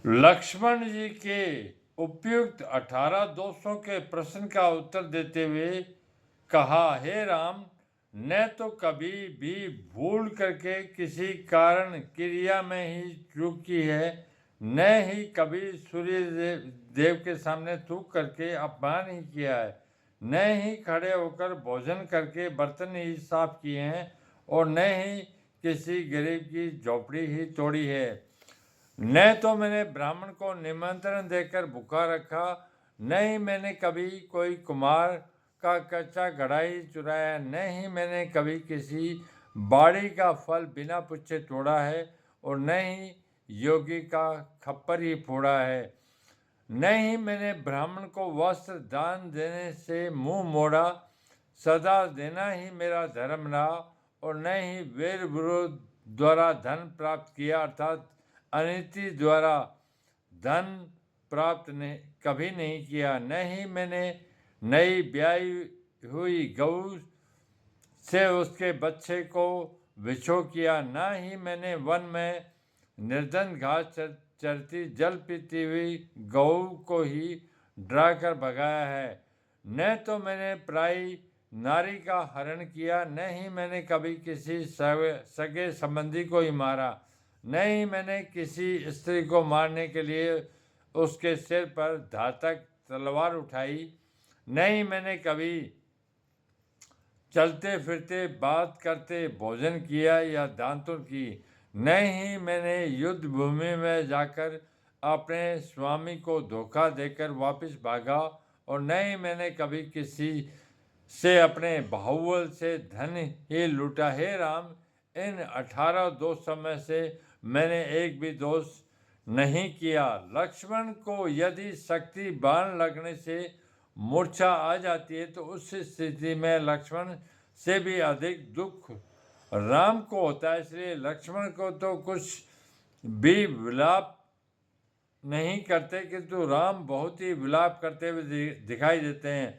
लक्ष्मण जी के उपयुक्त 18 दोषों के प्रश्न का उत्तर देते हुए कहा, हे राम, न तो कभी भी भूल करके किसी कारण क्रिया में ही चूक की है, न ही कभी सूर्य देव के सामने थूक करके अपमान ही किया है, न ही खड़े होकर भोजन करके बर्तन ही साफ किए हैं, और न ही किसी गरीब की झोपड़ी ही तोड़ी है। न तो मैंने ब्राह्मण को निमंत्रण देकर भूखा रखा, न ही मैंने कभी कोई कुमार का कच्चा घड़ा ही चुराया, न ही मैंने कभी किसी बाड़ी का फल बिना पूछे तोड़ा है, और न ही योगी का खप्पर ही फोड़ा है। न ही मैंने ब्राह्मण को वस्त्र दान देने से मुंह मोड़ा, सदा देना ही मेरा धर्म रहा, और न ही वेर विरोध द्वारा धन प्राप्त किया, अर्थात अनिति द्वारा धन प्राप्त कभी नहीं किया। न ही मैंने नई ब्याई हुई गऊ से उसके बच्चे को विछो किया, न ही मैंने वन में निर्धन घास चरती जल पीती हुई गऊ को ही डराकर भगाया है। न तो मैंने पराई नारी का हरण किया, न ही मैंने कभी किसी सगे संबंधी को ही मारा, न ही मैंने किसी स्त्री को मारने के लिए उसके सिर पर घातक तलवार उठाई, न ही मैंने कभी चलते फिरते बात करते भोजन किया या दांतों की, न ही मैंने युद्ध भूमि में जाकर अपने स्वामी को धोखा देकर वापस भागा, और न ही मैंने कभी किसी से अपने बाहुबल से धन ही लूटा। हे राम, इन 18 दोषों में से मैंने एक भी दोष नहीं किया। लक्ष्मण को यदि शक्ति बाण लगने से मूर्छा आ जाती है, तो उस स्थिति में लक्ष्मण से भी अधिक दुख राम को होता है। इसलिए लक्ष्मण को तो कुछ भी विलाप नहीं करते, किंतु राम बहुत ही विलाप करते हुए दिखाई देते हैं।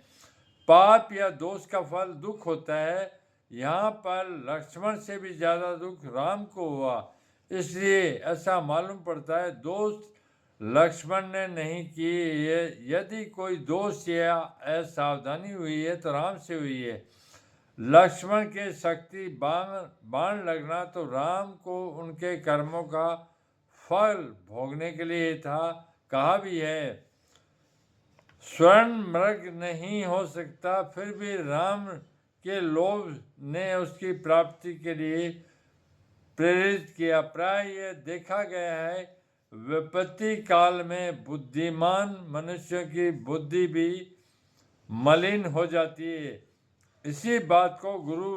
पाप या दोष का फल दुख होता है, यहाँ पर लक्ष्मण से भी ज़्यादा दुख राम को हुआ। इसलिए ऐसा मालूम पड़ता है दोष लक्ष्मण ने नहीं की, यदि कोई दोष या असावधानी हुई है तो राम से हुई है। लक्ष्मण के शक्ति बाण लगना तो राम को उनके कर्मों का फल भोगने के लिए था। कहा भी है, स्वर्ण मृग नहीं हो सकता, फिर भी राम के लोभ ने उसकी प्राप्ति के लिए प्रेरित किया। प्राय यह देखा गया है, विपत्ति काल में बुद्धिमान मनुष्यों की बुद्धि भी मलिन हो जाती है। इसी बात को गुरु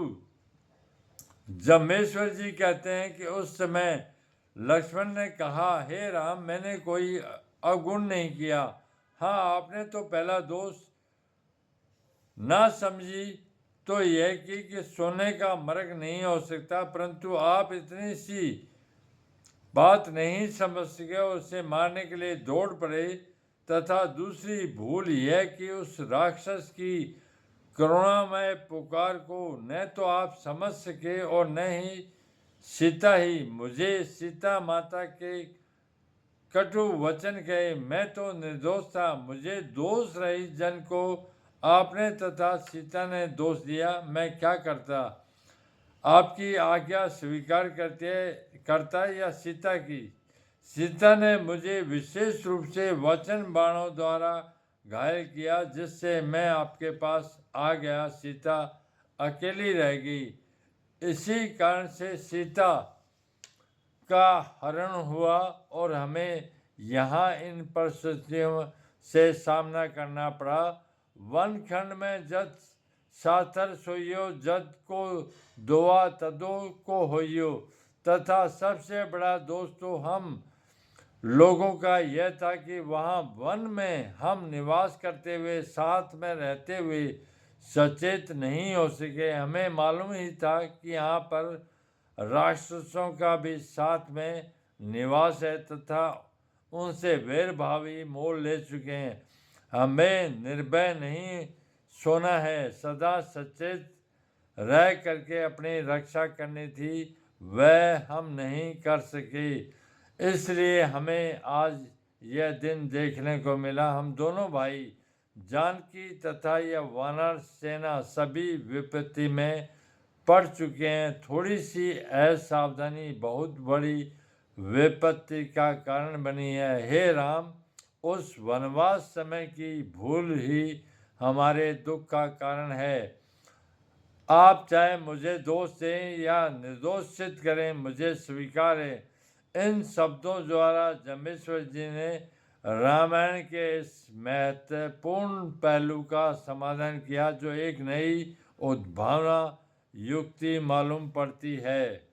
जम्भेश्वर जी कहते हैं कि उस समय लक्ष्मण ने कहा, हे राम, मैंने कोई अवगुण नहीं किया। हाँ, आपने तो पहला दोष ना समझी तो यह कि सोने का मर्ग नहीं हो सकता, परंतु आप इतनी सी बात नहीं समझ सके और उसे मारने के लिए दौड़ पड़े। तथा दूसरी भूल यह कि उस राक्षस की करुणामय पुकार को न तो आप समझ सके और न ही सीता ही मुझे सीता माता के कटु वचन कहे। मैं तो निर्दोष था, मुझे दोष रहित जन को आपने तथा सीता ने दोष दिया। मैं क्या करता? आपकी आज्ञा स्वीकार करता या सीता की? सीता ने मुझे विशेष रूप से वचन बाणों द्वारा घायल किया, जिससे मैं आपके पास आ गया। सीता अकेली रह गई। इसी कारण से सीता का हरण हुआ और हमें यहाँ इन परिस्थितियों से सामना करना पड़ा। वन खंड में जत साथर सोइयो, जत को दुआ तदो को होइयो। तथा सबसे बड़ा दोष तो हम लोगों का यह था कि वहाँ वन में हम निवास करते हुए, साथ में रहते हुए सचेत नहीं हो सके। हमें मालूम ही था कि यहाँ पर राक्षसों का भी साथ में निवास है तथा उनसे वैर भावी मोल ले चुके हैं। हमें निर्भय नहीं सोना है, सदा सचेत रह करके अपनी रक्षा करनी थी, वह हम नहीं कर सके। इसलिए हमें आज यह दिन देखने को मिला। हम दोनों भाई जानकी तथा यह वानर सेना सभी विपत्ति में पड़ चुके हैं। थोड़ी सी असावधानी बहुत बड़ी विपत्ति का कारण बनी है। हे राम, उस वनवास समय की भूल ही हमारे दुख का कारण है। आप चाहे मुझे दोष दें या निर्दोष सिद्ध करें, मुझे स्वीकार है। इन शब्दों द्वारा जमेश्वर जी ने रामायण के इस महत्वपूर्ण पहलू का समाधान किया, जो एक नई उद्भावना युक्ति मालूम पड़ती है।